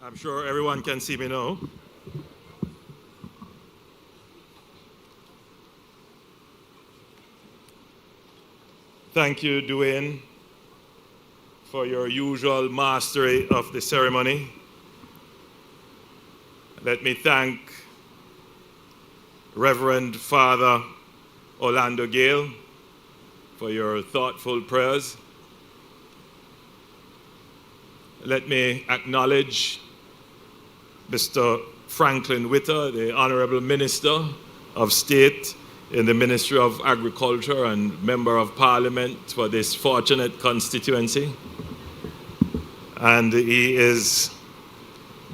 I'm sure everyone can see me now. Thank you, Dwayne, for your usual mastery of the ceremony. Let me thank Reverend Father Orlando Gale for your thoughtful prayers. Let me acknowledge Mr. Franklin Witter, the Honorable Minister of State in the Ministry of Agriculture and Member of Parliament for this fortunate constituency. And he is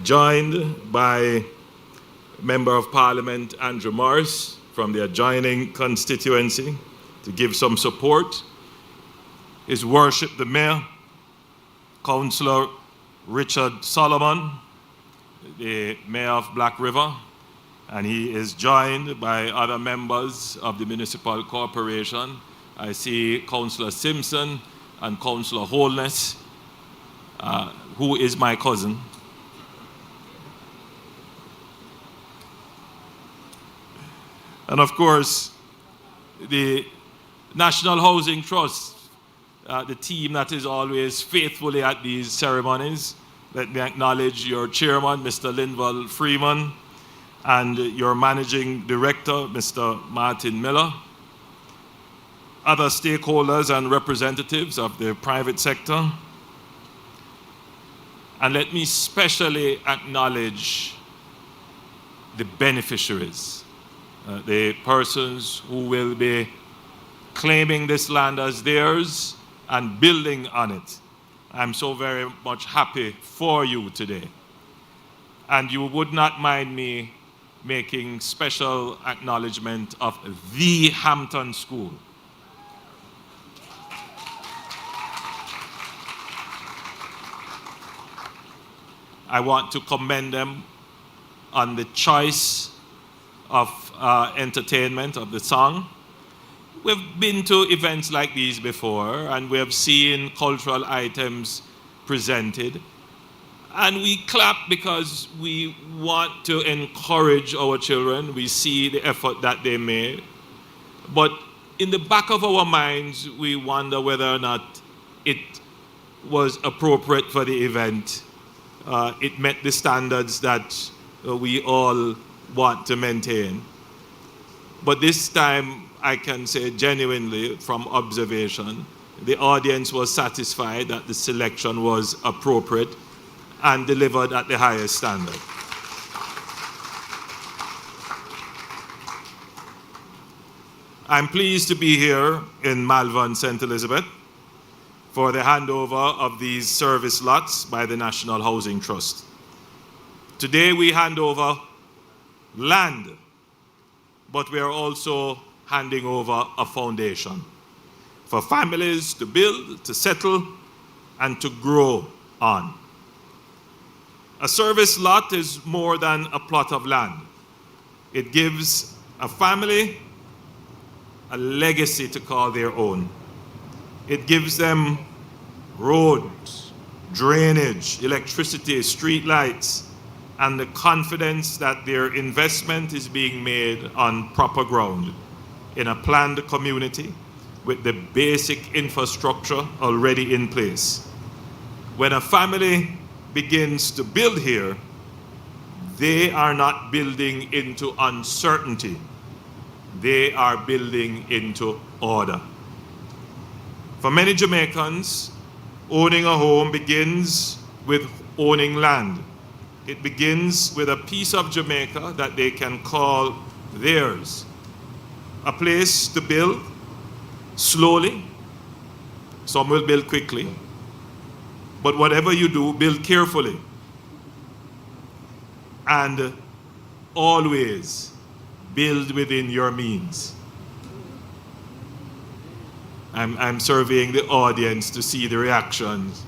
joined by Member of Parliament Andrew Morris from the adjoining constituency to give some support. His Worship the Mayor, Councillor Richard Solomon, the Mayor of Black River, and he is joined by other members of the Municipal Corporation. I see Councillor Simpson and Councillor Holness, who is my cousin. And of course, the National Housing Trust, the team that is always faithfully at these ceremonies. Let me acknowledge your chairman, Mr. Linval Freeman, and your managing director, Mr. Martin Miller, other stakeholders and representatives of the private sector. And let me specially acknowledge the beneficiaries, the persons who will be claiming this land as theirs and building on it. I'm so very much happy for you today. And you would not mind me making special acknowledgement of the Hampton School. I want to commend them on the choice of entertainment of the song. We've been to events like these before, and we have seen cultural items presented. And we clap because we want to encourage our children. We see the effort that they made. But in the back of our minds, we wonder whether or not it was appropriate for the event. It met the standards that we all want to maintain. But this time, I can say genuinely from observation, the audience was satisfied that the selection was appropriate and delivered at the highest standard. I'm pleased to be here in Malvern, St. Elizabeth for the handover of these service lots by the National Housing Trust. Today we hand over land, but we are also handing over a foundation for families to build, to settle, and to grow on. A service lot is more than a plot of land. It gives a family a legacy to call their own. It gives them roads, drainage, electricity, street lights, and the confidence that their investment is being made on proper ground in a planned community with the basic infrastructure already in place. When a family begins to build here, they are not building into uncertainty. They are building into order. For many Jamaicans, owning a home begins with owning land. It begins with a piece of Jamaica that they can call theirs. A place to build slowly. Some will build quickly. But whatever you do, build carefully. And always build within your means. I'm surveying the audience to see the reactions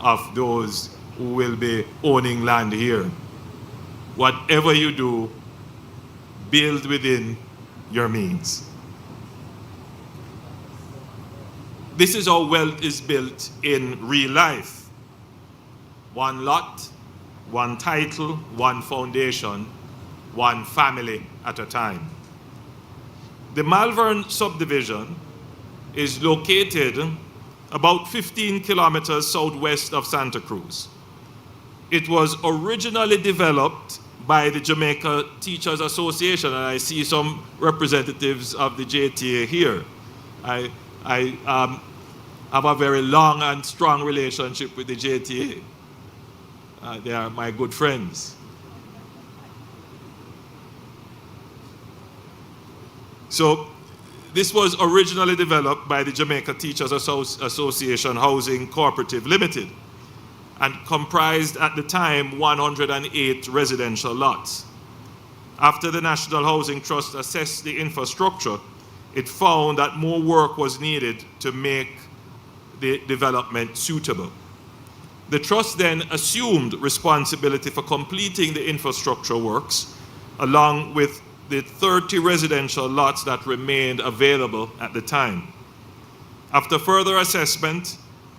of those who will be owning land here. Whatever you do, build within your means. This is how wealth is built in real life. One lot, one title, one foundation, one family at a time. The Malvern subdivision is located about 15 kilometers southwest of Santa Cruz. It was originally developed by the Jamaica Teachers Association, and I see some representatives of the JTA here. I have a very long and strong relationship with the JTA. They are my good friends. So this was originally developed by the Jamaica Teachers Association Housing Cooperative Limited and comprised at the time 108 residential lots. After the National Housing Trust assessed the infrastructure, it found that more work was needed to make the development suitable. The trust then assumed responsibility for completing the infrastructure works, along with the 30 residential lots that remained available at the time. After further assessment,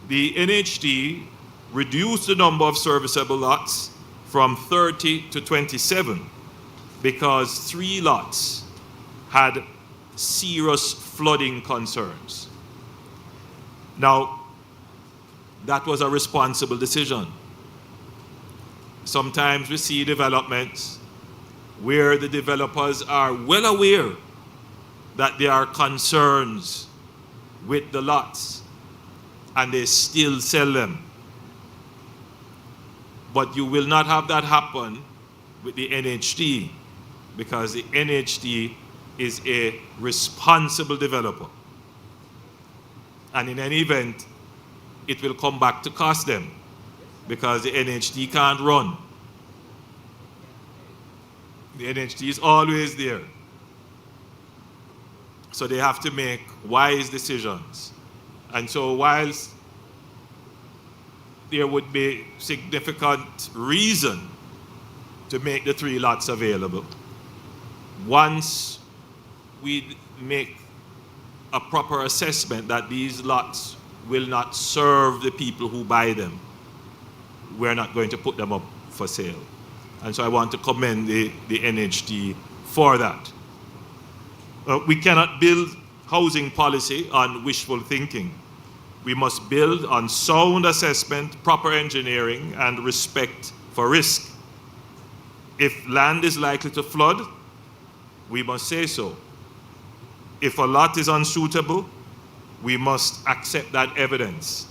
the NHT reduced the number of serviceable lots from 30 to 27 because 3 lots had serious flooding concerns. Now, that was a responsible decision. Sometimes we see developments where the developers are well aware that there are concerns with the lots and they still sell them. But you will not have that happen with the NHT because the NHT is a responsible developer. And in any event, it will come back to cost them because the NHT can't run. The NHT is always there. So they have to make wise decisions. And so whilst there would be significant reason to make the 3 lots available, once we make a proper assessment that these lots will not serve the people who buy them, we're not going to put them up for sale. And so I want to commend the NHT for that. We cannot build housing policy on wishful thinking. We must build on sound assessment, proper engineering, and respect for risk. If land is likely to flood, we must say so. If a lot is unsuitable, we must accept that evidence.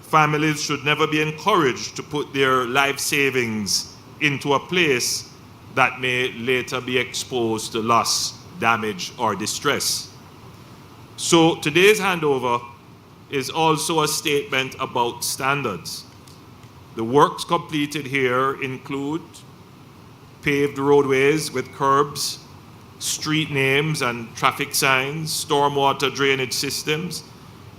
Families should never be encouraged to put their life savings into a place that may later be exposed to loss, damage, or distress. So today's handover is also a statement about standards. The works completed here include paved roadways with curbs, street names and traffic signs, stormwater drainage systems,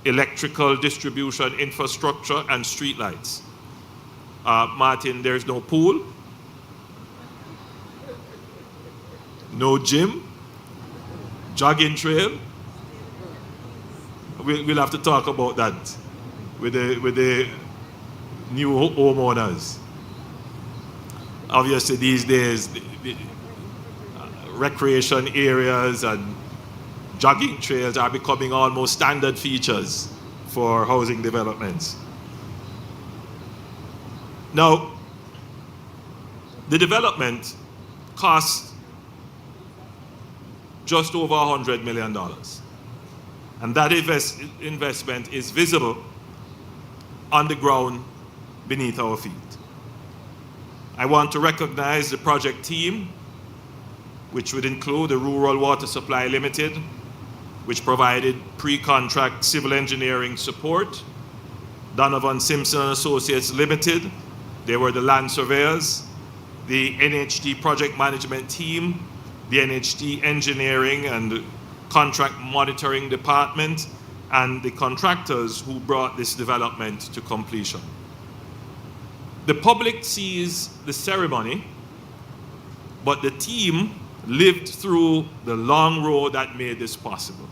electrical distribution infrastructure, and streetlights. Martin, there's no pool, no gym, jogging trail. We'll have to talk about that with the new homeowners. Obviously, these days, the recreation areas and jogging trails are becoming almost standard features for housing developments. Now, the development cost just over $100 million. And that investment is visible on the ground beneath our feet. I want to recognize the project team, which would include the Rural Water Supply Limited, which provided pre-contract civil engineering support, Donovan Simpson and Associates Limited, they were the land surveyors, the NHT project management team, the NHT engineering and contract monitoring department, and the contractors who brought this development to completion. The public sees the ceremony, but the team lived through the long road that made this possible.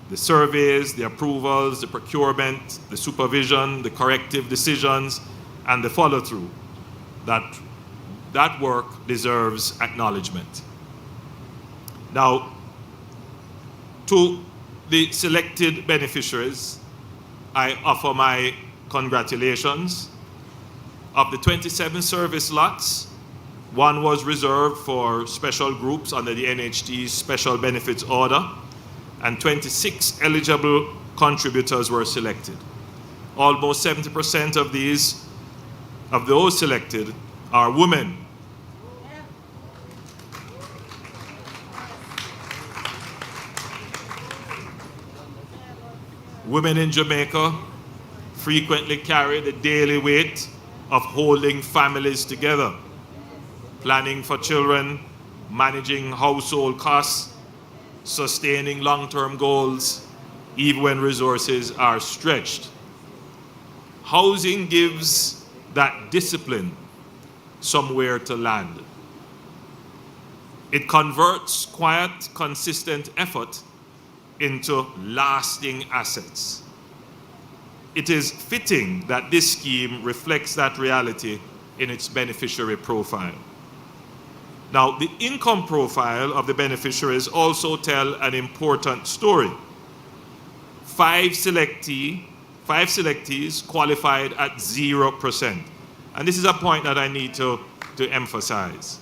The surveys, the approvals, the procurement, the supervision, the corrective decisions, and the follow-through that That work deserves acknowledgement. Now, to the selected beneficiaries, I offer my congratulations. Of the 27 service lots, one was reserved for special groups under the NHT's Special Benefits Order, and 26 eligible contributors were selected. Almost 70% of those selected are women. Women in Jamaica frequently carry the daily weight of holding families together, planning for children, managing household costs, sustaining long-term goals, even when resources are stretched. Housing gives that discipline somewhere to land. It converts quiet, consistent effort into lasting assets. It is fitting that this scheme reflects that reality in its beneficiary profile. Now, the income profile of the beneficiaries also tell an important story. Five selectees qualified at 0%. And this is a point that I need to emphasize.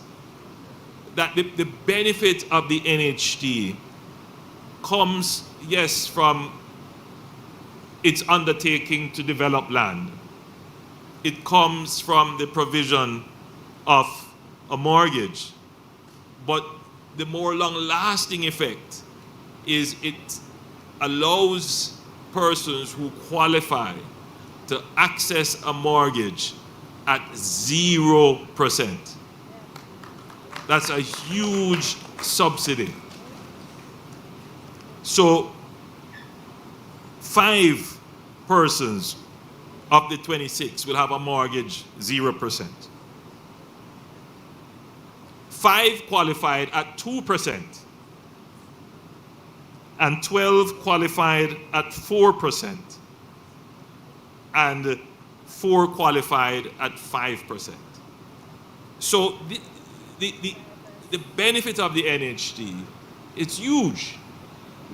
That the benefit of the NHT comes, yes, from its undertaking to develop land. It comes from the provision of a mortgage. But the more long-lasting effect is it allows persons who qualify to access a mortgage at 0%. That's a huge subsidy. So 5 persons of the 26 will have a mortgage 0%. 5 qualified at 2%, and 12 qualified at 4%, and 4 qualified at 5%. So the benefit of the NHT, it's huge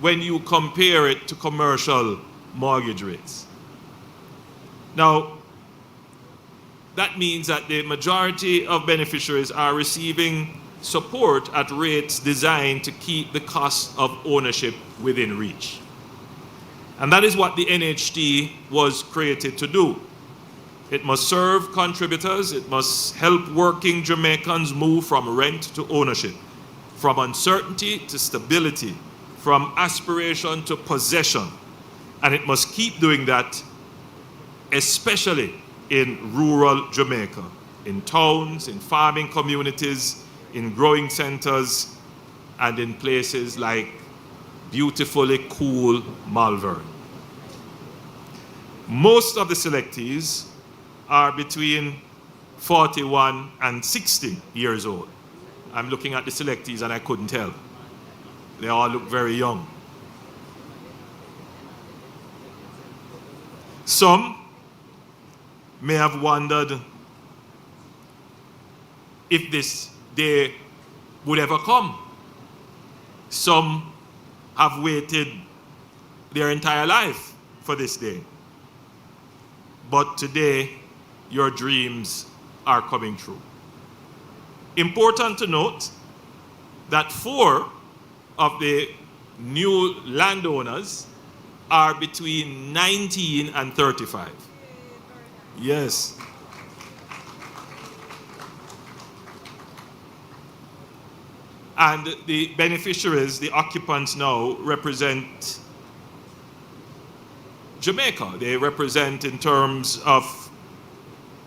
when you compare it to commercial mortgage rates. Now, that means that the majority of beneficiaries are receiving support at rates designed to keep the cost of ownership within reach. And that is what the NHT was created to do. It must serve contributors, it must help working Jamaicans move from rent to ownership, from uncertainty to stability, from aspiration to possession. And it must keep doing that, especially in rural Jamaica, in towns, in farming communities, in growing centers, and in places like beautifully cool Malvern. Most of the selectees are between 41 and 60 years old. I'm looking at the selectees and I couldn't tell. They all look very young. Some may have wondered if this day would ever come. Some have waited their entire life for this day. But today, your dreams are coming true. Important to note that 4 of the new landowners are between 19 and 35. Yes. And the beneficiaries, the occupants now, represent Jamaica. They represent in terms of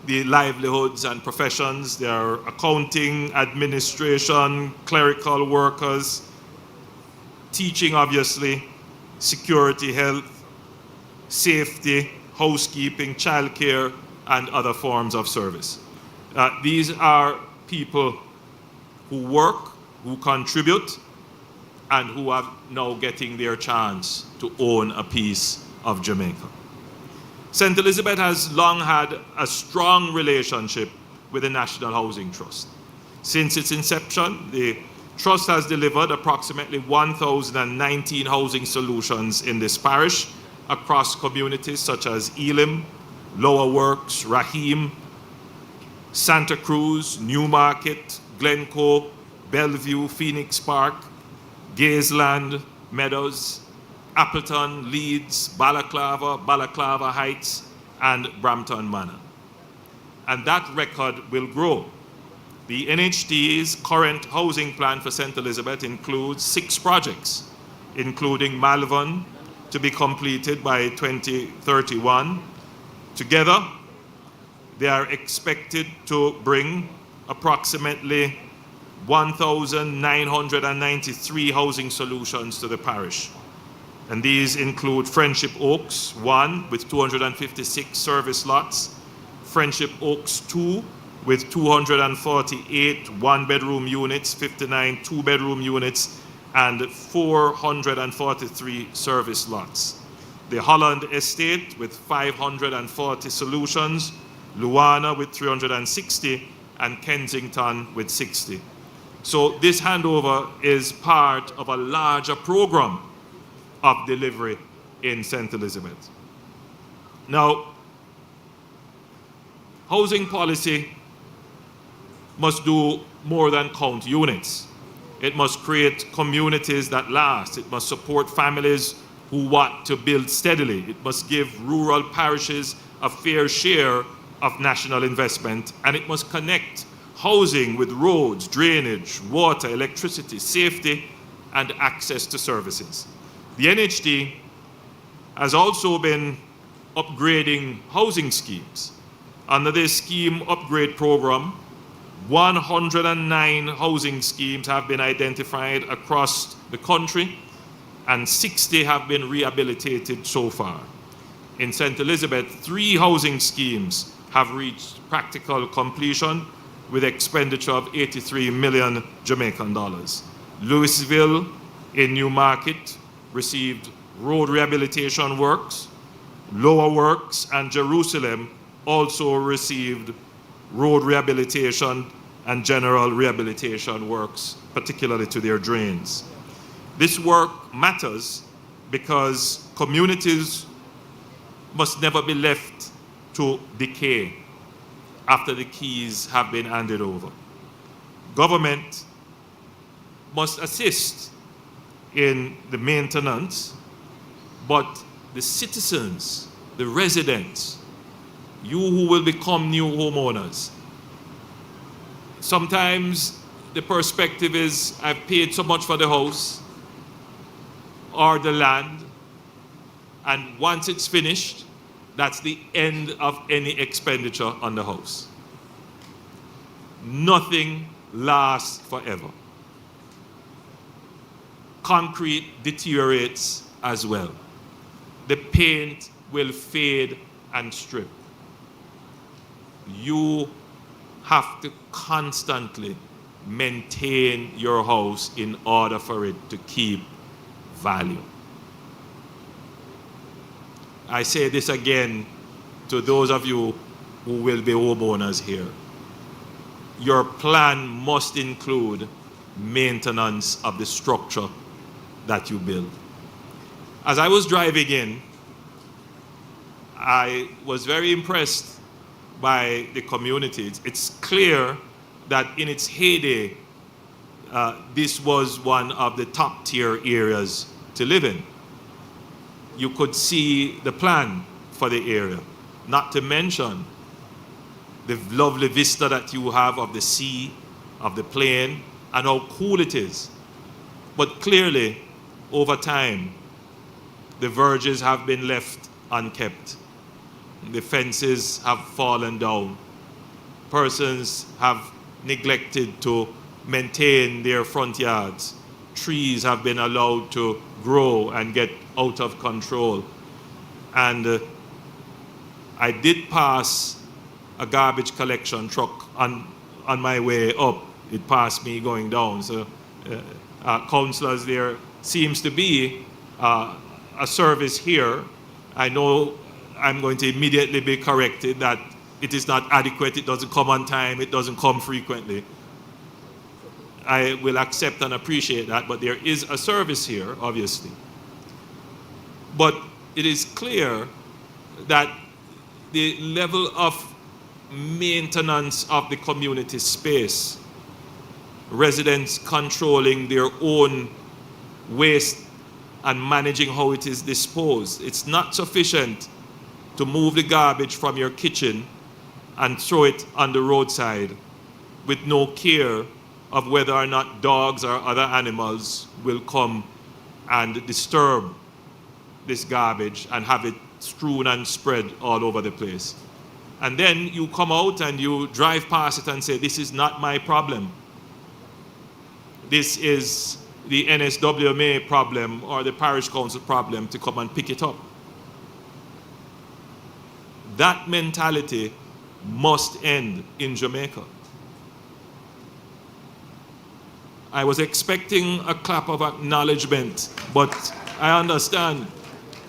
the livelihoods and professions. They are accounting, administration, clerical workers, teaching obviously, security, health, safety, housekeeping, childcare, and other forms of service. These are people who work, who contribute, and who are now getting their chance to own a piece of Jamaica. St. Elizabeth has long had a strong relationship with the National Housing Trust. Since its inception, the Trust has delivered approximately 1,019 housing solutions in this parish across communities such as Elim, Lower Works, Rahim, Santa Cruz, Newmarket, Glencoe, Bellevue, Phoenix Park, Gazeland, Meadows, Appleton, Leeds, Balaclava Heights, and Brampton Manor. And that record will grow. The NHT's current housing plan for St. Elizabeth includes 6 projects, including Malvern, to be completed by 2031. Together, they are expected to bring approximately 1,993 housing solutions to the parish. And these include Friendship Oaks 1 with 256 service lots, Friendship Oaks 2 with 248 one-bedroom units, 59 two-bedroom units, and 443 service lots. The Holland Estate with 540 solutions, Luana with 360, and Kensington with 60. So this handover is part of a larger program of delivery in St. Elizabeth. Now, housing policy must do more than count units. It must create communities that last. It must support families who want to build steadily. It must give rural parishes a fair share of national investment, and it must connect housing with roads, drainage, water, electricity, safety, and access to services. The NHT has also been upgrading housing schemes. Under this scheme upgrade program, 109 housing schemes have been identified across the country, and 60 have been rehabilitated so far. In St. Elizabeth, 3 housing schemes have reached practical completion with expenditure of 83 million Jamaican dollars. Louisville in Newmarket received road rehabilitation works. Lower Works and Jerusalem also received road rehabilitation and general rehabilitation works, particularly to their drains. This work matters because communities must never be left to decay after the keys have been handed over. Government must assist in the maintenance, but the citizens, the residents, you who will become new homeowners, sometimes the perspective is, I've paid so much for the house or the land, and once it's finished, that's the end of any expenditure on the house. Nothing lasts forever. Concrete deteriorates as well. The paint will fade and strip. You have to constantly maintain your house in order for it to keep value. I say this again to those of you who will be homeowners here. Your plan must include maintenance of the structure that you build. As I was driving in, I was very impressed by the community. It's clear that in its heyday, this was one of the top tier areas to live in. You could see the plan for the area, not to mention the lovely vista that you have of the sea, of the plain, and how cool it is. But clearly, over time, the verges have been left unkept. The fences have fallen down. Persons have neglected to maintain their front yards. Trees have been allowed to grow and get out of control. And I did pass a garbage collection truck on my way up. It passed me going down. So councillors, there seems to be a service here. I know I'm going to immediately be corrected that it is not adequate, it doesn't come on time, it doesn't come frequently. I will accept and appreciate that, but there is a service here, obviously. But it is clear that the level of maintenance of the community space, residents controlling their own waste and managing how it is disposed, it's not sufficient to move the garbage from your kitchen and throw it on the roadside with no care of whether or not dogs or other animals will come and disturb this garbage and have it strewn and spread all over the place. And then you come out and you drive past it and say, this is not my problem. This is the NSWMA problem or the parish council problem to come and pick it up. That mentality must end in Jamaica. I was expecting a clap of acknowledgement, but I understand.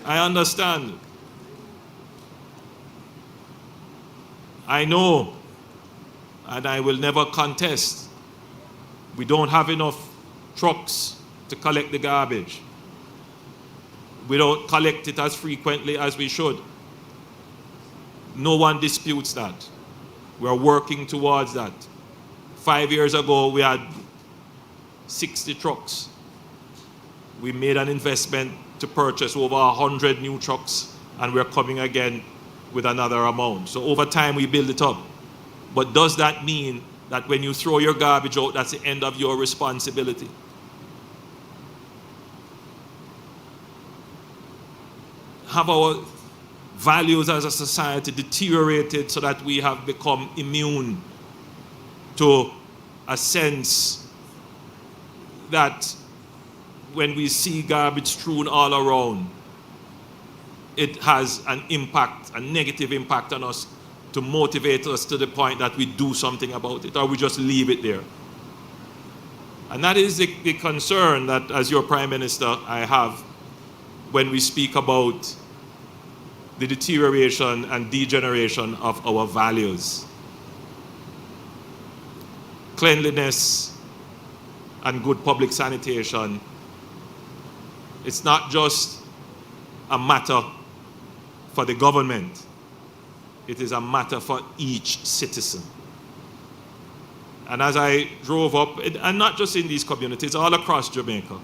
I understand. I know, and I will never contest, we don't have enough trucks to collect the garbage. We don't collect it as frequently as we should. No one disputes that. We're working towards that. 5 years ago, we had 60 trucks. We made an investment to purchase over 100 new trucks, and we're coming again with another amount. So over time, we build it up. But does that mean that when you throw your garbage out, that's the end of your responsibility? Have our values as a society deteriorated so that we have become immune to a sense that when we see garbage strewn all around, it has an impact, a negative impact on us to motivate us to the point that we do something about it, or we just leave it there. And that is the concern that, as your Prime Minister, I have when we speak about the deterioration and degeneration of our values. Cleanliness and good public sanitation, it's not just a matter for the government, it is a matter for each citizen. And as I drove up, and not just in these communities, all across Jamaica,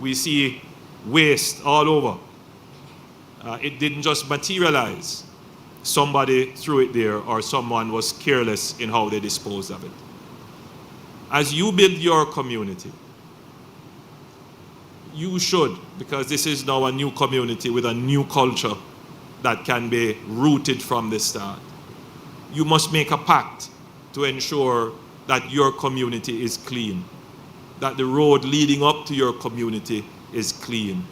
we see waste all over. It didn't just materialize. Somebody threw it there, or someone was careless in how they disposed of it. As you build your community, you should, because this is now a new community with a new culture that can be rooted from the start, you must make a pact to ensure that your community is clean, that the road leading up to your community is clean.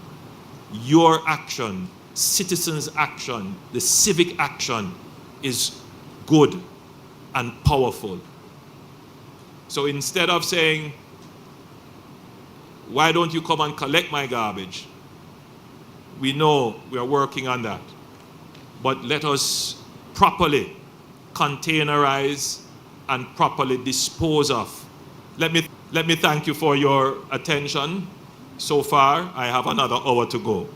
Your action, citizens' action, the civic action is good and powerful. So instead of saying, why don't you come and collect my garbage? We know we are working on that. But let us properly containerize and properly dispose of. Let me thank you for your attention. So far, I have another hour to go.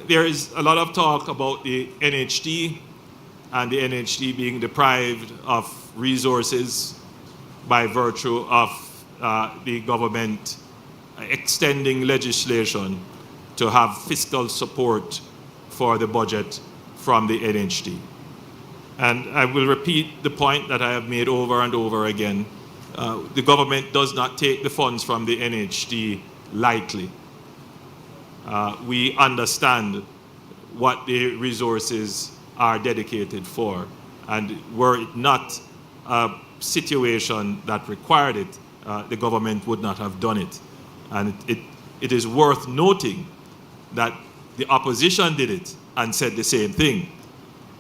There is a lot of talk about the NHT and the NHT being deprived of resources by virtue of the government extending legislation to have fiscal support for the budget from the NHT. And I will repeat the point that I have made over and over again. The government does not take the funds from the NHT lightly. We understand what the resources are dedicated for. And were it not a situation that required it, the government would not have done it. And it is worth noting that the opposition did it and said the same thing,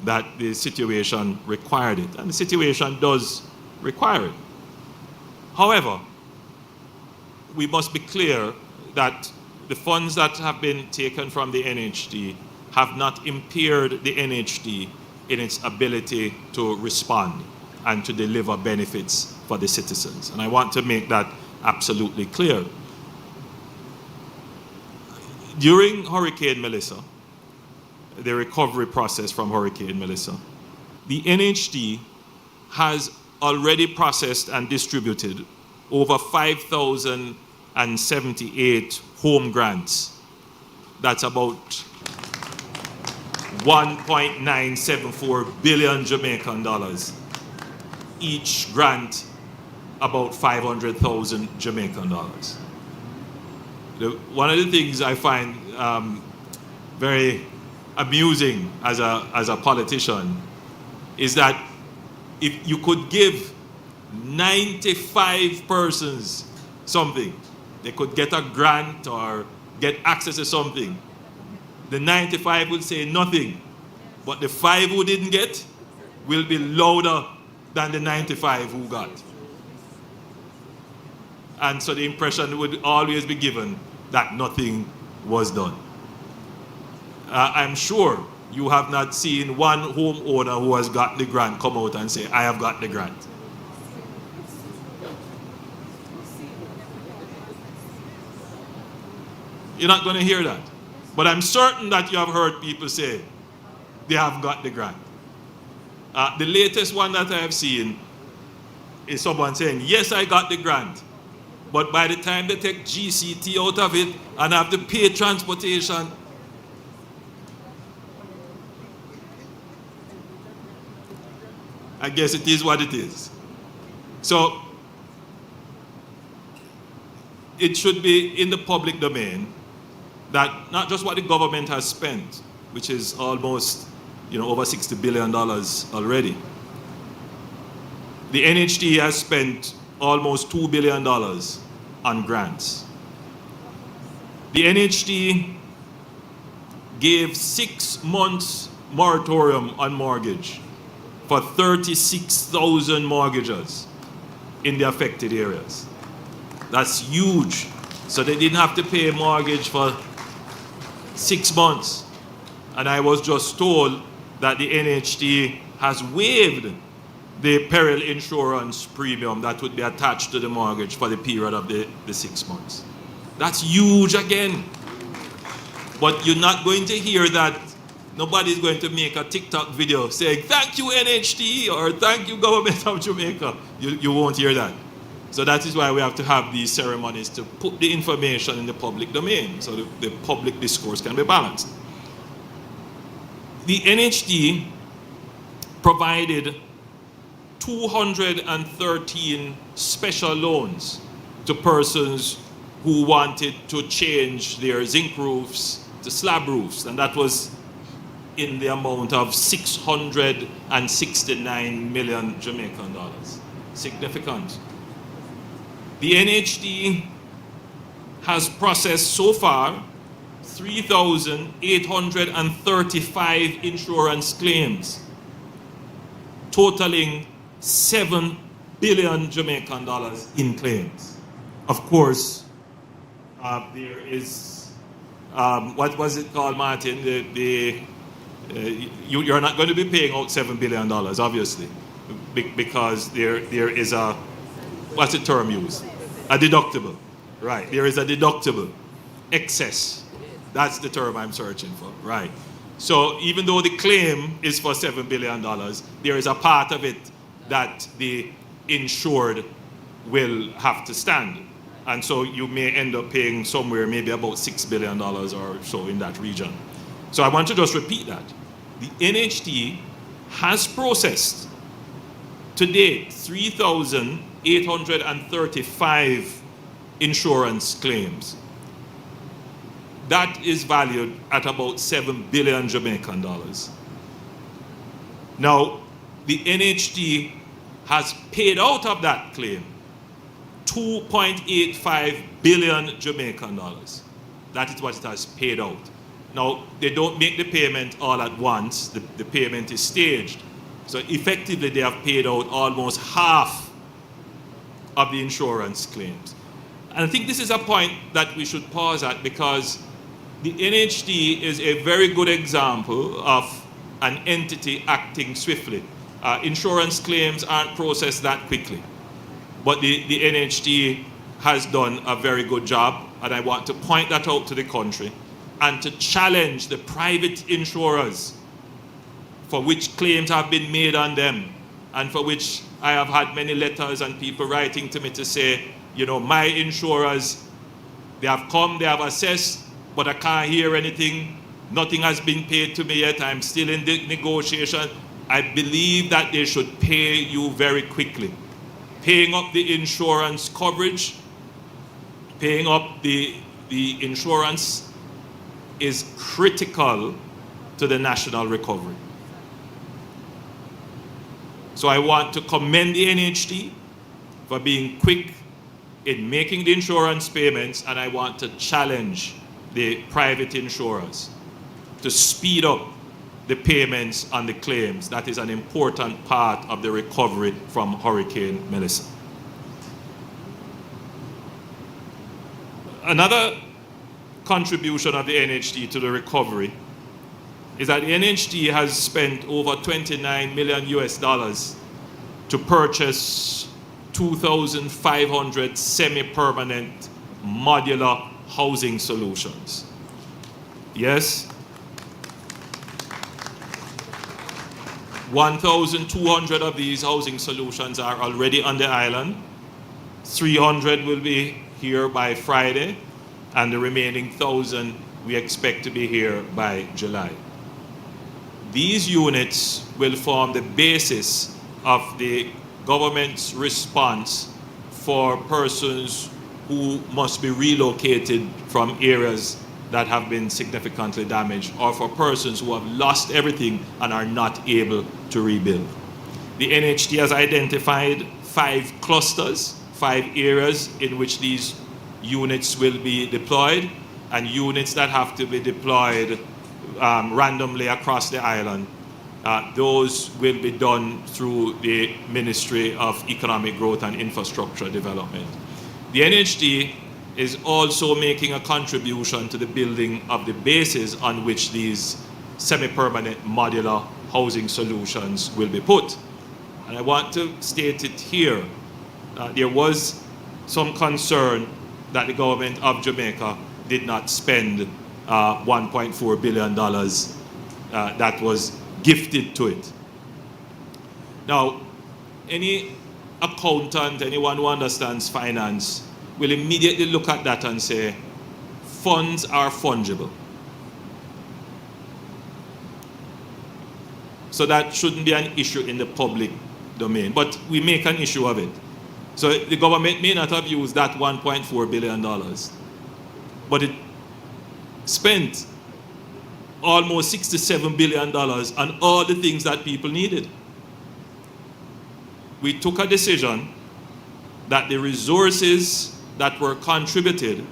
that the situation required it. And the situation does require it. However, we must be clear that the funds that have been taken from the NHT have not impaired the NHT in its ability to respond and to deliver benefits for the citizens. And I want to make that absolutely clear. During Hurricane Melissa, the recovery process from Hurricane Melissa, the NHT has already processed and distributed over 5,078 home grants. That's about 1.974 billion Jamaican dollars. Each grant about 500,000 Jamaican dollars. One of the things I find very amusing as a politician is that if you could give 95 persons something, they could get a grant or get access to something, the 95 will say nothing, but the 5 who didn't get will be louder than the 95 who got. And so the impression would always be given that nothing was done. I'm sure you have not seen one homeowner who has got the grant come out and say, I have got the grant. You're not going to hear that. But I'm certain that you have heard people say they have got the grant. The latest one that I have seen is someone saying, yes, I got the grant. But by the time they take GCT out of it and have to pay transportation, I guess it is what it is. So it should be in the public domain that not just what the government has spent, which is almost over $60 billion already. The NHT has spent almost $2 billion on grants. The NHT gave 6 months moratorium on mortgage for 36,000 mortgages in the affected areas. That's huge. So they didn't have to pay a mortgage for 6 months. And I was just told that the NHT has waived the peril insurance premium that would be attached to the mortgage for the period of the 6 months. That's huge again. But you're not going to hear that. Nobody's going to make a TikTok video saying, thank you NHT or thank you government of Jamaica. You won't hear that. So that is why we have to have these ceremonies to put the information in the public domain so the public discourse can be balanced. The NHT provided 213 special loans to persons who wanted to change their zinc roofs to slab roofs, and that was in the amount of 669 million Jamaican dollars. Significant. The NHT has processed so far 3,835 insurance claims, totaling 7 billion Jamaican dollars in claims. Of course, there is, what was it called, Martin? You're not going to be paying out $7 billion, obviously, because there is a, what's the term used? A deductible, right? There is a deductible, excess. That's the term I'm searching for, right? So even though the claim is for $7 billion, there is a part of it that the insured will have to stand. And so you may end up paying somewhere maybe about $6 billion or so in that region. So I want to just repeat that. The NHT has processed to date 3,835 insurance claims. That is valued at about 7 billion Jamaican dollars. Now, the NHT has paid out of that claim 2.85 billion Jamaican dollars. That is what it has paid out. Now, they don't make the payment all at once. The payment is staged. So effectively, they have paid out almost half of the insurance claims. And I think this is a point that we should pause at, because the NHT is a very good example of an entity acting swiftly. Insurance claims aren't processed that quickly, but the NHT has done a very good job, and I want to point that out to the country and to challenge the private insurers for which claims have been made on them, and for which I have had many letters and people writing to me to say, you know, my insurers, they have come, they have assessed, but I can't hear anything. Nothing has been paid to me yet. I'm still in the negotiation. I believe that they should pay you very quickly. Paying up the insurance coverage, paying up the insurance is critical to the national recovery. So I want to commend the NHT for being quick in making the insurance payments, and I want to challenge the private insurers to speed up the payments on the claims. That is an important part of the recovery from Hurricane Melissa. Another contribution of the NHT to the recovery is that the NHT has spent over $29 million US to purchase 2,500 semi-permanent modular housing solutions. Yes, 1,200 of these housing solutions are already on the island. 300 will be here by Friday, and the remaining 1,000 we expect to be here by July. These units will form the basis of the government's response for persons who must be relocated from areas that have been significantly damaged, or for persons who have lost everything and are not able to rebuild. The NHT has identified 5 clusters, 5 areas in which these units will be deployed, and units that have to be deployed randomly across the island. Those will be done through the Ministry of Economic Growth and Infrastructure Development. The NHT is also making a contribution to the building of the bases on which these semi-permanent modular housing solutions will be put. And I want to state it here. There was some concern that the government of Jamaica did not spend $1.4 billion that was gifted to it. Now, any accountant, anyone who understands finance, will immediately look at that and say, funds are fungible. So that shouldn't be an issue in the public domain, but we make an issue of it. So the government may not have used that $1.4 billion, but it spent almost $67 billion on all the things that people needed. We took a decision that the resources that were contributed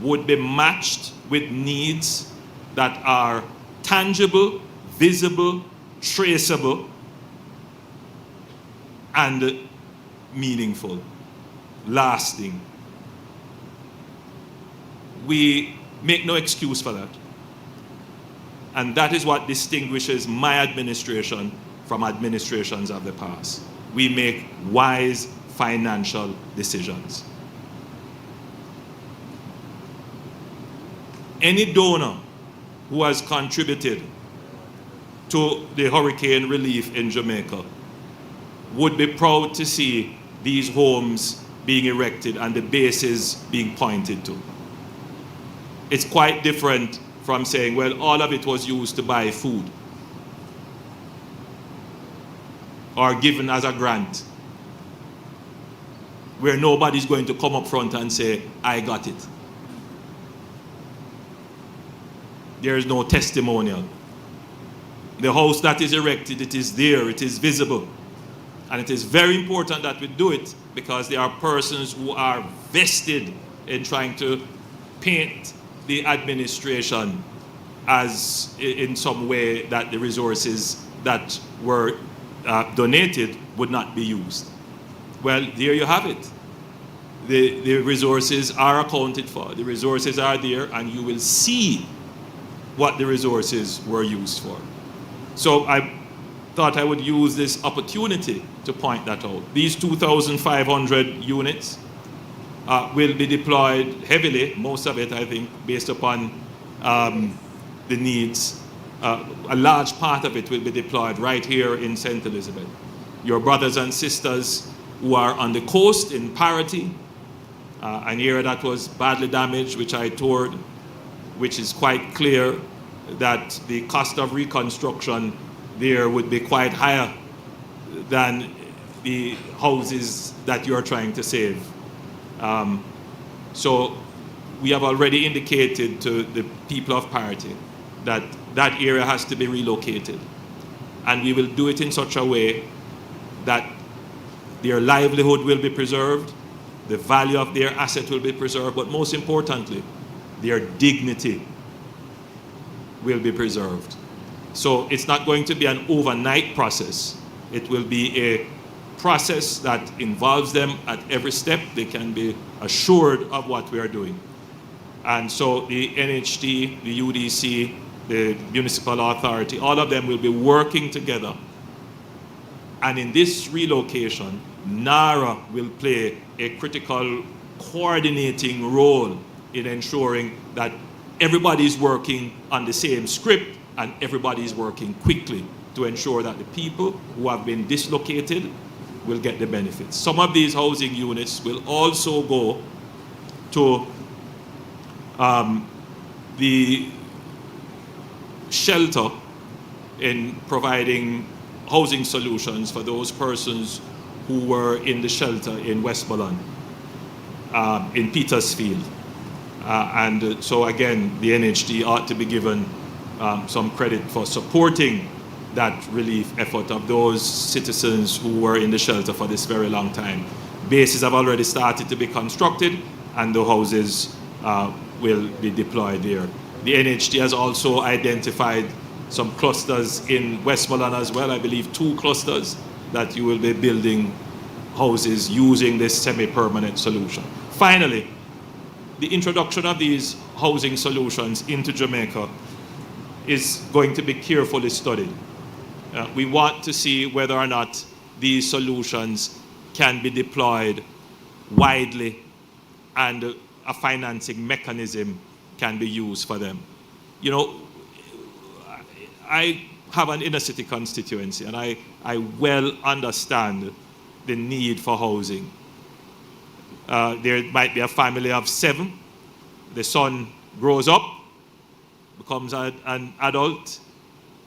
would be matched with needs that are tangible, visible, traceable, and meaningful, lasting. We make no excuse for that. And that is what distinguishes my administration from administrations of the past. We make wise financial decisions. Any donor who has contributed to the hurricane relief in Jamaica would be proud to see these homes being erected and the bases being pointed to. It's quite different from saying, well, all of it was used to buy food or given as a grant, where nobody's going to come up front and say, I got it. There is no testimonial. The house that is erected, it is there, it is visible. And it is very important that we do it, because there are persons who are vested in trying to paint the administration as in some way that the resources that were donated would not be used. Well, there you have it. The resources are accounted for. The resources are there, and you will see what the resources were used for. So I thought I would use this opportunity to point that out. These 2,500 units will be deployed heavily, most of it, I think, based upon the needs. A large part of it will be deployed right here in St. Elizabeth. Your brothers and sisters who are on the coast in Parity, an area that was badly damaged, which I toured, which is quite clear that the cost of reconstruction there would be quite higher than the houses that you're trying to save. So we have already indicated to the people of Parity that that area has to be relocated. And we will do it in such a way that their livelihood will be preserved, the value of their asset will be preserved, but most importantly, their dignity will be preserved. So it's not going to be an overnight process. It will be a process that involves them at every step. They can be assured of what we are doing. And so the NHT, the UDC, the municipal authority, all of them will be working together. And in this relocation, NARA will play a critical coordinating role in ensuring that everybody is working on the same script and everybody is working quickly to ensure that the people who have been dislocated will get the benefits. Some of these housing units will also go to the shelter in providing housing solutions for those persons who were in the shelter in Westmoreland, in Petersfield. And so again, the NHT ought to be given some credit for supporting that relief effort of those citizens who were in the shelter for this very long time. Bases have already started to be constructed and the houses will be deployed there. The NHT has also identified some clusters in Westmoreland as well, I believe 2 clusters that you will be building houses using this semi-permanent solution. Finally, the introduction of these housing solutions into Jamaica is going to be carefully studied. We want to see whether or not these solutions can be deployed widely and a financing mechanism can be used for them. You know, I have an inner city constituency and I well understand the need for housing. There might be a family of 7. The son grows up, becomes an adult,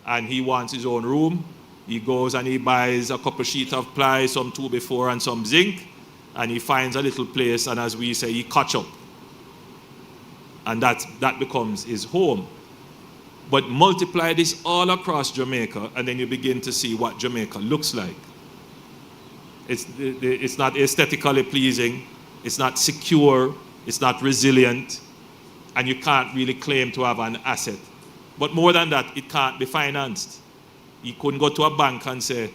and he wants his own room. He goes and he buys a couple sheets of ply, some 2x4 and some zinc, and he finds a little place, and as we say, he catch up. And that becomes his home. But multiply this all across Jamaica, and then you begin to see what Jamaica looks like. It's not aesthetically pleasing, it's not secure, it's not resilient, and you can't really claim to have an asset. But more than that, it can't be financed. You couldn't go to a bank and say,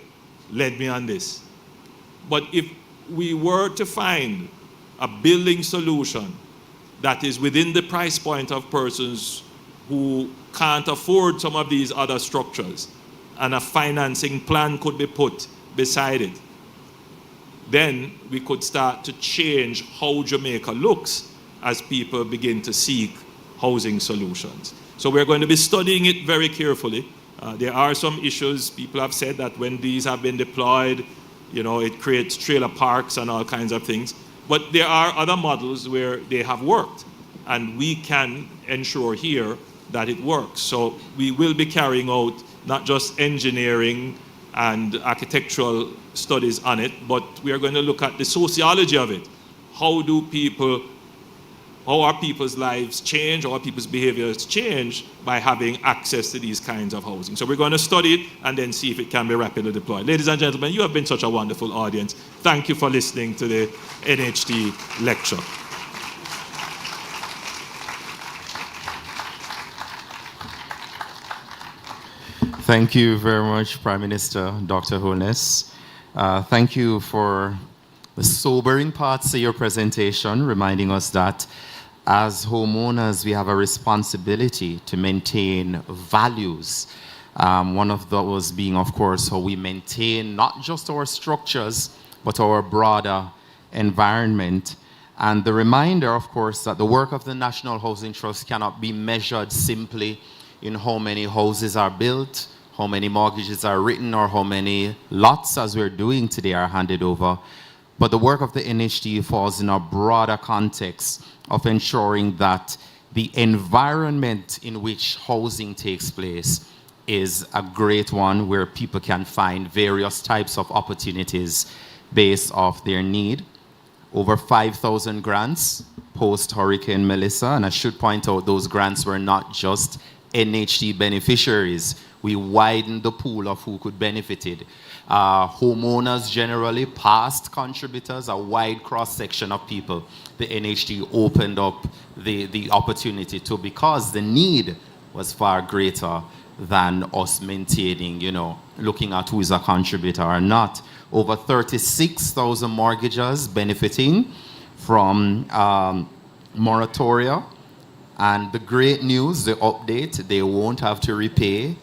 lend me on this. But if we were to find a building solution that is within the price point of persons who can't afford some of these other structures, and a financing plan could be put beside it, then we could start to change how Jamaica looks as people begin to seek housing solutions. So we're going to be studying it very carefully. There are some issues. People have said that when these have been deployed, you know, it creates trailer parks and all kinds of things. But there are other models where they have worked, and we can ensure here that it works. So we will be carrying out not just engineering and architectural studies on it, but we are going to look at the sociology of it. How are people's lives change, how are people's behaviors change by having access to these kinds of housing? So we're going to study it and then see if it can be rapidly deployed. Ladies and gentlemen, you have been such a wonderful audience. Thank you for listening to the NHT lecture. Thank you very much, Prime Minister Dr. Holness. Thank you for the sobering parts of your presentation, reminding us that as homeowners, we have a responsibility to maintain values One of those being, of course, how we maintain not just our structures, but our broader environment. And the reminder, of course, that the work of the National Housing Trust cannot be measured simply in how many houses are built, how many mortgages are written, or how many lots, as we're doing today, are handed over. But the work of the NHT falls in a broader context of ensuring that the environment in which housing takes place is a great one where people can find various types of opportunities based off their need. Over 5,000 grants post-Hurricane Melissa, and I should point out those grants were not just NHT beneficiaries. We widened the pool of who could benefit it. Homeowners generally, past contributors, a wide cross-section of people. The NHT opened up the opportunity to, because the need was far greater than us maintaining, looking at who is a contributor or not. Over 36,000 mortgagors benefiting from moratoria. And the great news, the update, they won't have to repay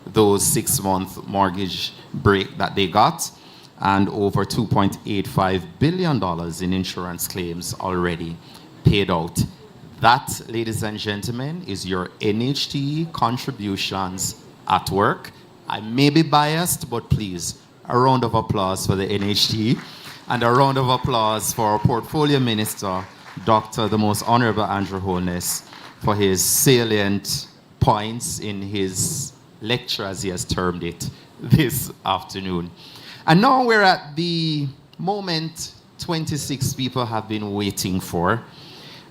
those 6-month mortgage break that they got, and over $2.85 billion in insurance claims already paid out. That, ladies and gentlemen, is your NHT contributions at work. I may be biased, but please, a round of applause for the NHT, and a round of applause for our Portfolio Minister, Dr. the Most Honorable Andrew Holness, for his salient points in his lecture, as he has termed it, this afternoon. And now we're at the moment 26 people have been waiting for.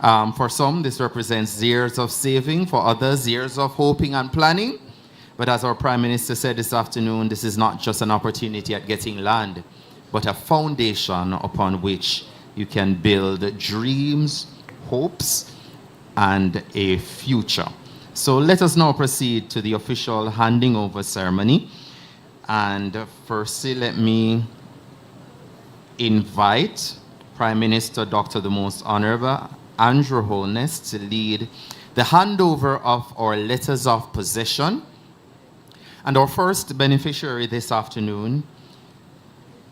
For some, this represents years of saving. For others, years of hoping and planning. But as our Prime Minister said this afternoon, this is not just an opportunity at getting land, but a foundation upon which you can build dreams, hopes, and a future. So let us now proceed to the official handing over ceremony. And firstly, let me invite Prime Minister Dr. the Most Honorable Andrew Holness to lead the handover of our letters of possession. And our first beneficiary this afternoon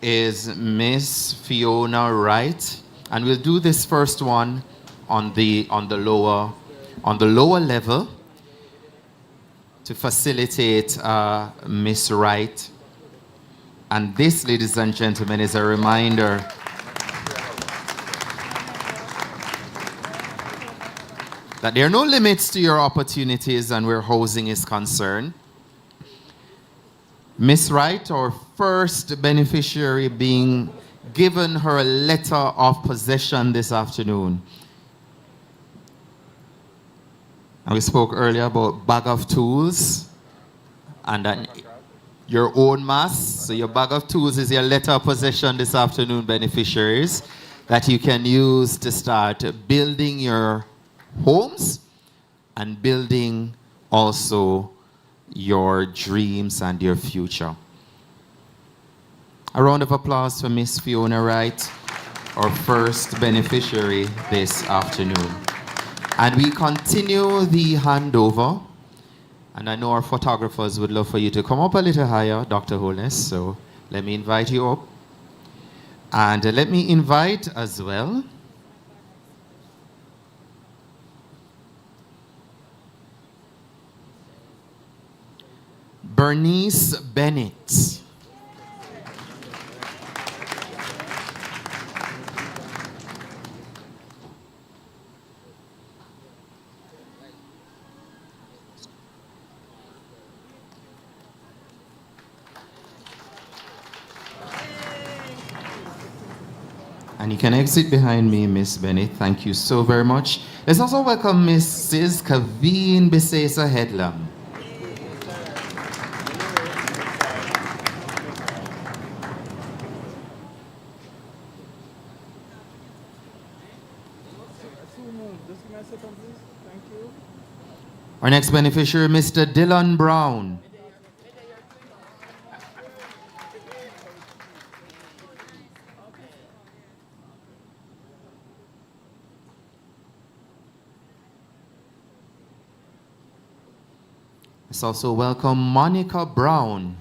is Miss Fiona Wright. And we'll do this first one on the lower level to facilitate Miss Wright. And this, ladies and gentlemen, is a reminder that there are no limits to your opportunities and where housing is concerned. Miss Wright, our first beneficiary, being given her letter of possession this afternoon. And we spoke earlier about bag of tools and your own mass. So your bag of tools is your letter of possession this afternoon, beneficiaries, that you can use to start building your homes and building also your dreams and your future. A round of applause for Miss Fiona Wright, our first beneficiary this afternoon. And we continue the handover. And I know our photographers would love for you to come up a little higher, Dr. Holness. So let me invite you up. And let me invite as well Bernice Bennett. And you can exit behind me, Miss Bennett. Thank you so very much. Let's also welcome Mrs. Kaveen Bisesa Headlam. Our next beneficiary, Mr. Dylan Brown. Let's also welcome Monica Brown.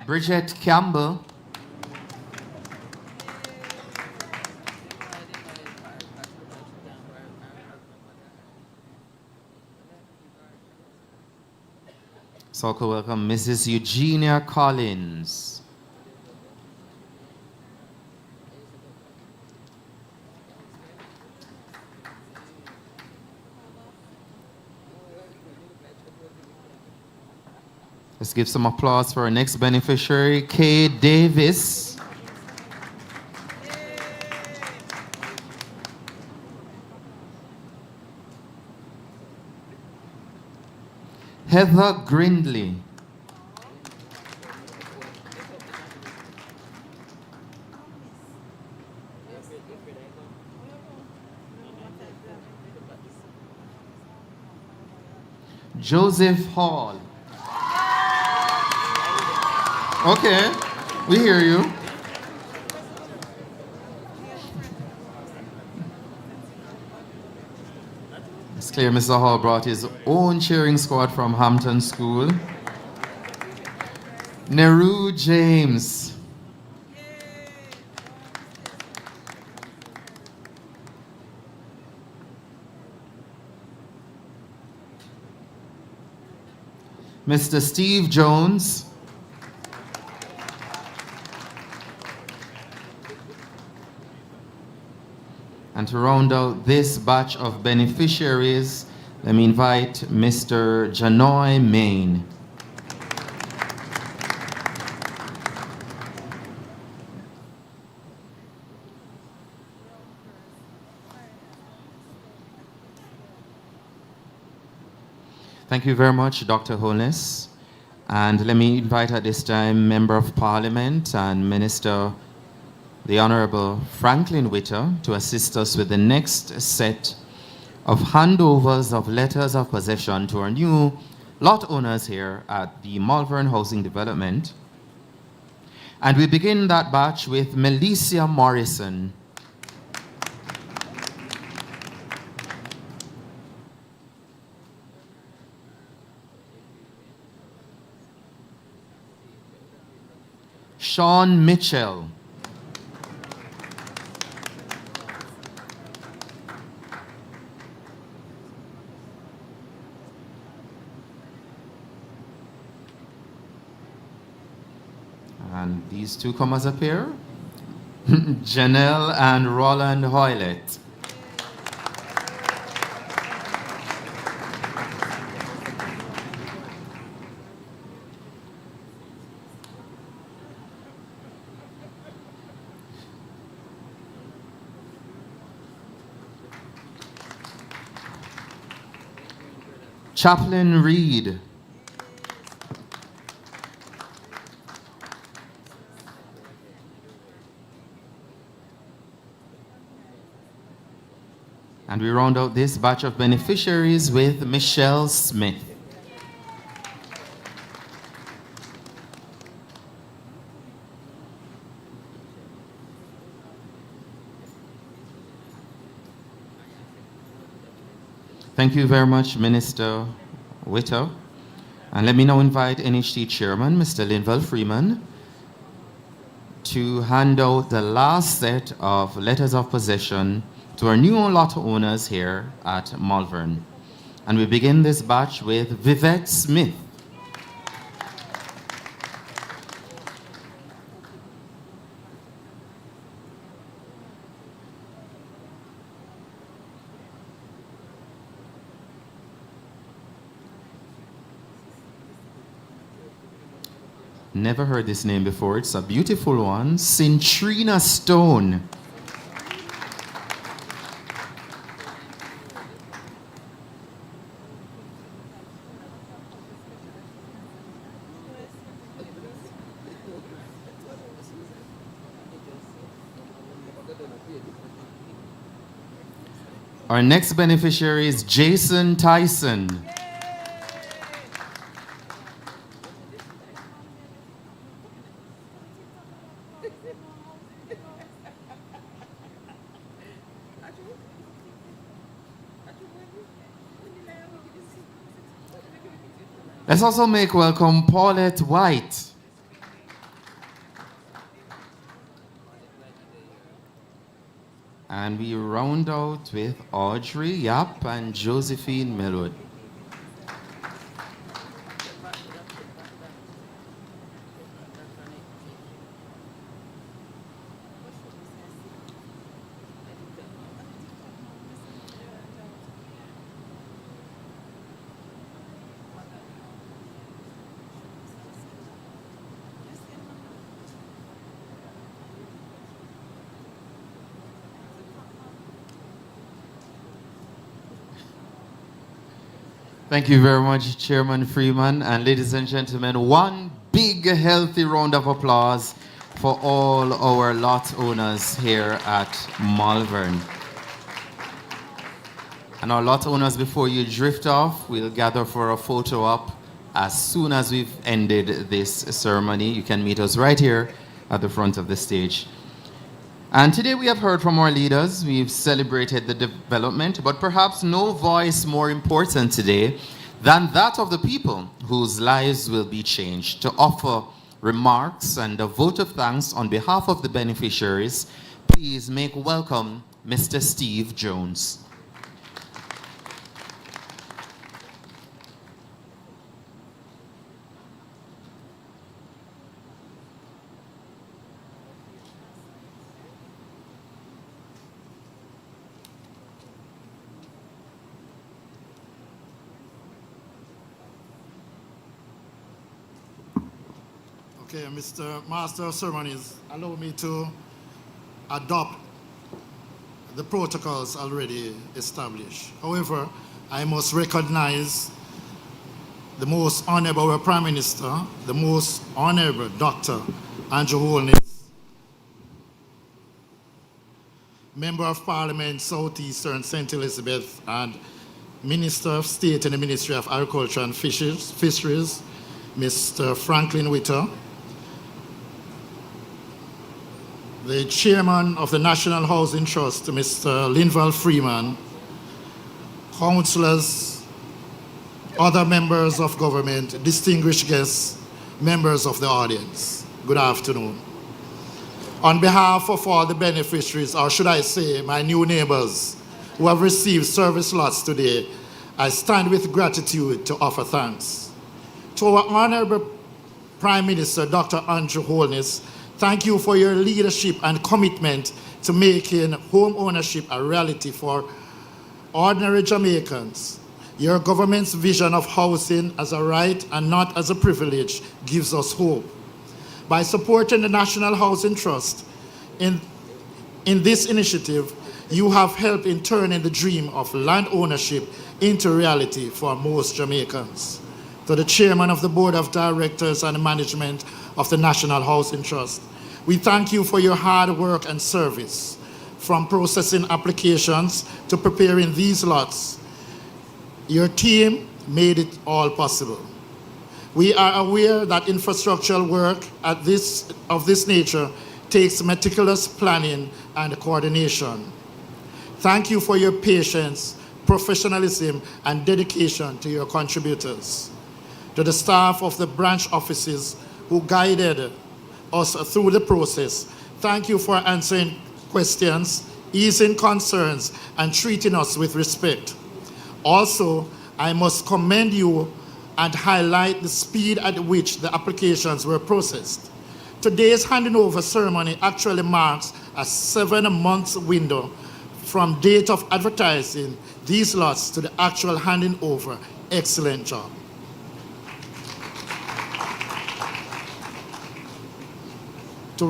Bridget Campbell. Let's also welcome Mrs. Eugenia Collins. Let's give some applause for our next beneficiary, Kay Davis. Heather Grindley. Joseph Hall. Okay, we hear you. It's clear Mr. Hall brought his own cheering squad from Hampton School. Neru James. Mr. Steve Jones. And to round out this batch of beneficiaries, let me invite Mr. Janoy Main. Thank you very much, Dr. Holness. And let me invite at this time Member of Parliament and Minister, the Honorable Franklin Witter, to assist us with the next set of handovers of letters of possession to our new lot owners here at the Malvern Housing Development. And we begin that batch with Melissa Morrison. Sean Mitchell. And these two comers appear. Janelle and Roland Hoylett. Chaplain Reed. And we round out this batch of beneficiaries with Michelle Smith. Thank you very much, Minister Witter. And let me now invite NHT Chairman, Mr. Linval Freeman, to hand out the last set of letters of possession to our new lot owners here at Malvern. And we begin this batch with Vivette Smith. Never heard this name before. It's a beautiful one. Cintrina Stone. Our next beneficiary is Jason Tyson. Let's also make welcome Paulette White. And we round out with Audrey Yap and Josephine Millwood. Thank you very much, Chairman Freeman. And ladies and gentlemen, one big healthy round of applause for all our lot owners here at Malvern. And our lot owners, before you drift off, we'll gather for a photo op as soon as we've ended this ceremony. You can meet us right here at the front of the stage. And today we have heard from our leaders, we've celebrated the development, but perhaps no voice more important today than that of the people whose lives will be changed. To offer remarks and a vote of thanks on behalf of the beneficiaries, please make welcome Mr. Steve Jones. Okay, Mr. Master of Ceremonies, allow me to adopt the protocols already established. However, I must recognize the most honorable Prime Minister, the most honorable Dr. Andrew Holness, Member of Parliament, Southeastern St. Elizabeth, and Minister of State in the Ministry of Agriculture and Fisheries, Mr. Franklin Witter, the Chairman of the National Housing Trust, Mr. Linval Freeman, councillors, other members of government, distinguished guests, members of the audience. Good afternoon. On behalf of all the beneficiaries, or should I say my new neighbors who have received service lots today, I stand with gratitude to offer thanks. To our Honorable Prime Minister, Dr. Andrew Holness, thank you for your leadership and commitment to making home ownership a reality for ordinary Jamaicans. Your government's vision of housing as a right and not as a privilege gives us hope. By supporting the National Housing Trust in this initiative, you have helped in turning the dream of land ownership into reality for most Jamaicans. To the Chairman of the Board of Directors and Management of the National Housing Trust, we thank you for your hard work and service, from processing applications to preparing these lots. Your team made it all possible. We are aware that infrastructural work of this nature takes meticulous planning and coordination. Thank you for your patience, professionalism, and dedication to your contributors. To the staff of the branch offices who guided us through the process, thank you for answering questions, easing concerns, and treating us with respect. Also, I must commend you and highlight the speed at which the applications were processed. Today's handing over ceremony actually marks a 7-month window from date of advertising these lots to the actual handing over. Excellent job. To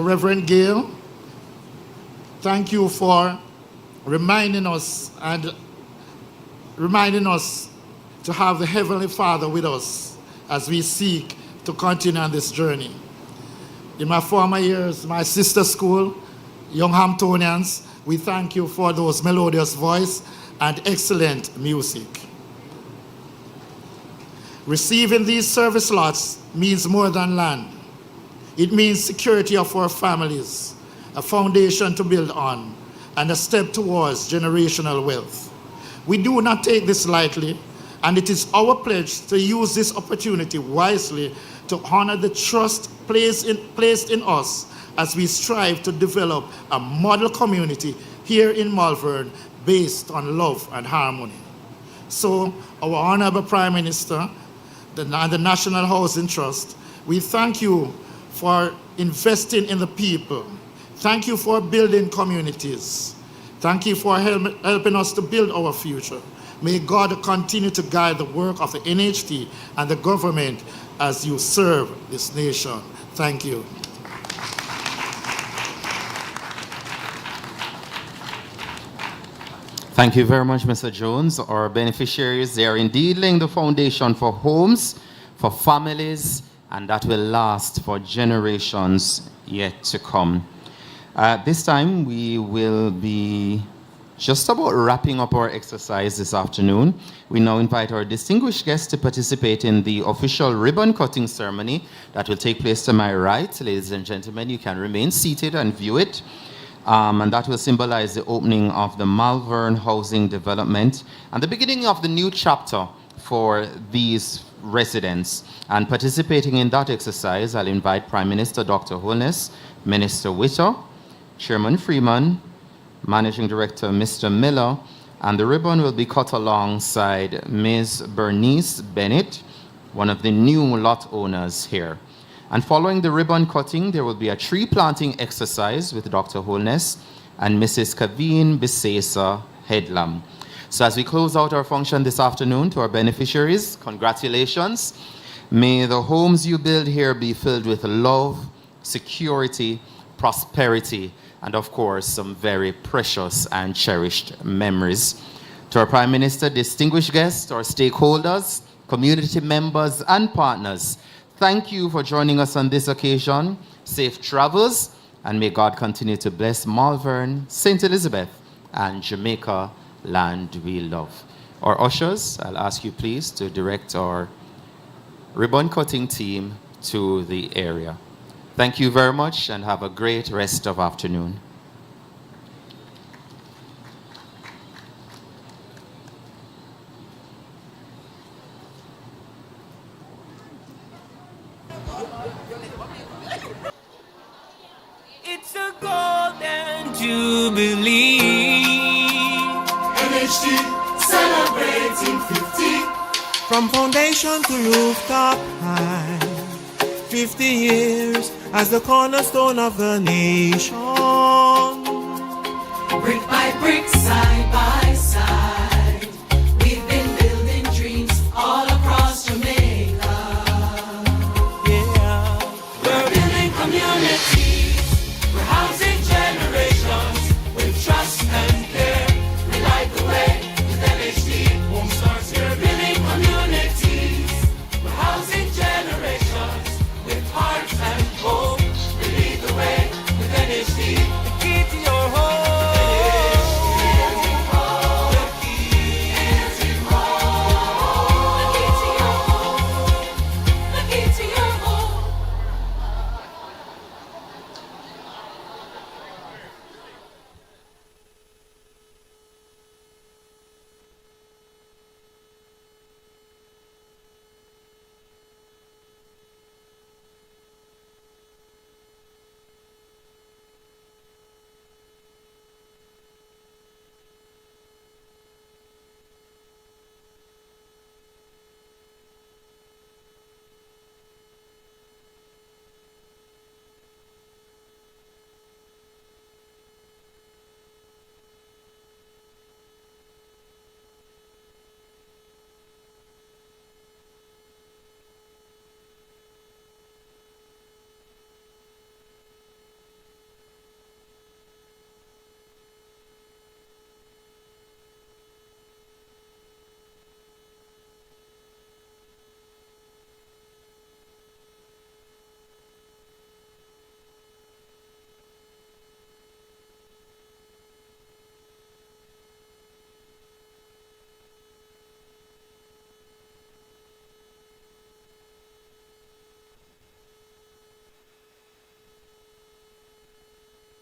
Reverend Gail, thank you for reminding us to have the Heavenly Father with us as we seek to continue on this journey. In my former years, my sister school, Young Hamptonians, we thank you for those melodious voice and excellent music. Receiving these service lots means more than land. It means security of our families, a foundation to build on, and a step towards generational wealth. We do not take this lightly, and it is our pledge to use this opportunity wisely to honor the trust placed in us as we strive to develop a model community here in Malvern based on love and harmony. So, our Honorable Prime Minister and the National Housing Trust, we thank you for investing in the people. Thank you for building communities. Thank you for helping us to build our future. May God continue to guide the work of the NHT and the government as you serve this nation. Thank you. Thank you very much, Mr. Jones. Our beneficiaries, they are indeed laying the foundation for homes, for families, and that will last for generations yet to come. This time, we will be just about wrapping up our exercise this afternoon. We now invite our distinguished guests to participate in the official ribbon cutting ceremony that will take place to my right. Ladies and gentlemen, you can remain seated and view it. And that will symbolize the opening of the Malvern housing development and the beginning of the new chapter for these residents. And participating in that exercise, I'll invite Prime Minister Dr. Holness, Minister Witter, Chairman Freeman, Managing Director Mr. Miller, and the ribbon will be cut alongside Ms. Bernice Bennett, one of the new lot owners here. And following the ribbon cutting, there will be a tree planting exercise with Dr. Holness and Mrs. Kaveen Bisesa Headlam. So as we close out our function this afternoon, to our beneficiaries, congratulations. May the homes you build here be filled with love, security, prosperity, and of course, some very precious and cherished memories. To our Prime Minister, distinguished guests, our stakeholders, community members, and partners, thank you for joining us on this occasion. Safe travels, and may God continue to bless Malvern, St. Elizabeth, and Jamaica, land we love. Our ushers, I'll ask you please to direct our ribbon cutting team to the area. Thank you very much, and have a great rest of afternoon. It's a golden jubilee. NHT celebrating 50. From foundation to rooftop high. 50 years as the cornerstone of the nation. Brick by brick, side by